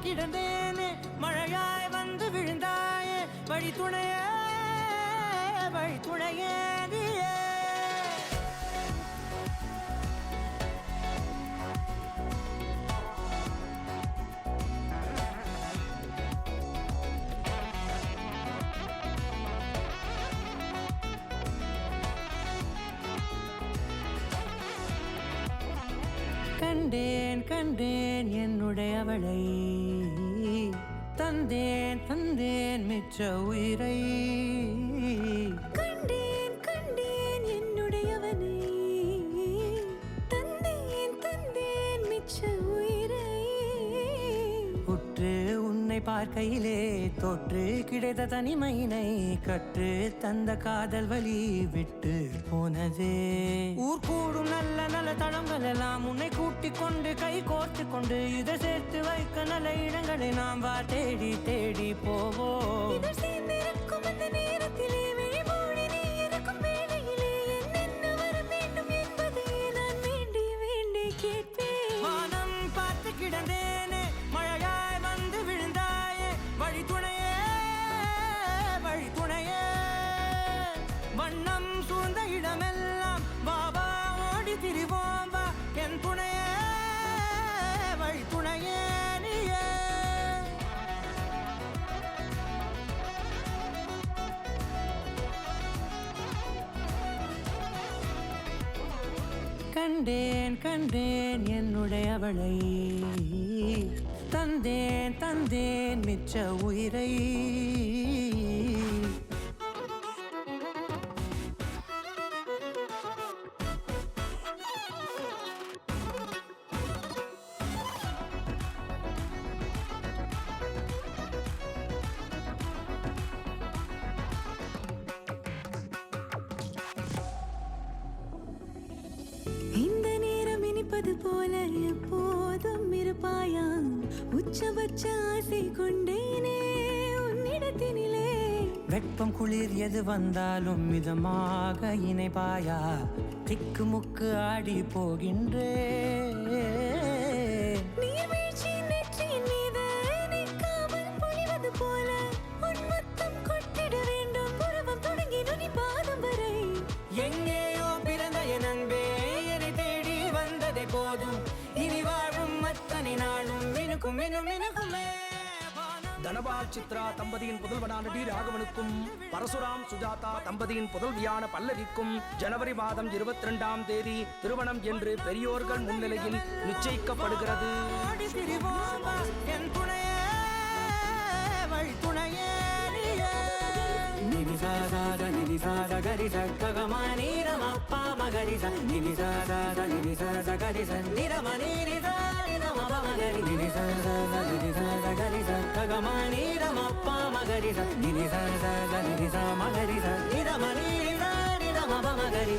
கிடந்தேனே மழையாய் வந்து விழுந்தாயே வழி துணையே நீயே கண்டேன் கண்டேன் என்னுடையவளை தந்தேன் தந்தேன் மிச்ச உயிரை கண்டேன் கண்டேன் என்னுடையவனை தந்தேன் தந்தேன் மிச்ச உயிரை உற்று உன்னை பார்க்கையிலே தொற்று கிடைத்த தனிமையினை கற்று தந்த காதல் வலி விட்டு போனதே ஊர் கூடும் நல்ல நல்ல தளங்கள் எல்லாம் உன்னை கூட்டிக் கொண்டு கை கோர்த்து கொண்டு இதை சேர்த்து வைக்க நல்ல இடங்களை நாம் வா தேடி தேடி போவோம். சேர்ந்திருக்கும் அந்த நேரத்திலே விழிமூடி நீ இருக்கும் வேளையிலே என்னென்ன வர வேண்டும் என்பதை நான் வேண்டி வேண்டி கேட்பேன். வானம் பார்த்து கிடந்தேனே மழையாய் வந்து விழுந்தாயே வழி துணையே வண்ணம் சூழ்ந்த இடமெல்லாம் பாபா ஓடி திரிவோம் வா என் துணையே வழி துணையே நீயே கண்டேன் கண்டேன் என்னுடையவளை தந்தேன் தந்தேன் மிச்ச உயிரை இந்த நேரம் இனிப்பது போல எப்போதும் இருப்பாயா உச்சபட்ச ஆசை கொண்டேனே உன்னிடத்தினிலே வெப்பம் குளிர் எது வந்தாலும் மிதமாக இணைப்பாயா திக்கு முக்கு ஆடி போகின்றே நீர்வீழ்ச்சி நெற்றியின் மீது நிற்காமல் பொழிவது போல உன் முத்தம் கொட்டிட வேண்டும் உருவம் தொடங்கி நுனி பாதம் வரை எங்கேயோ பிறந்த என் அன்பே என்னை தேடி வந்ததே போதும் இனி வாழும் அத்தனை நாளும் மினுக்கும் மினுக்குமே. தனபால் சித்ரா தம்பதியின் புதல்வனான டி ராகவனுக்கும் பரசுராம் சுஜாதா தம்பதியின் புதல்வியான பல்லவிக்கும் ஜனவரி மாதம் 22ஆம் தேதி திருமணம் என்று பெரியோர்கள் முன்னிலையில் நிச்சயிக்கப்படுகிறது. மகரி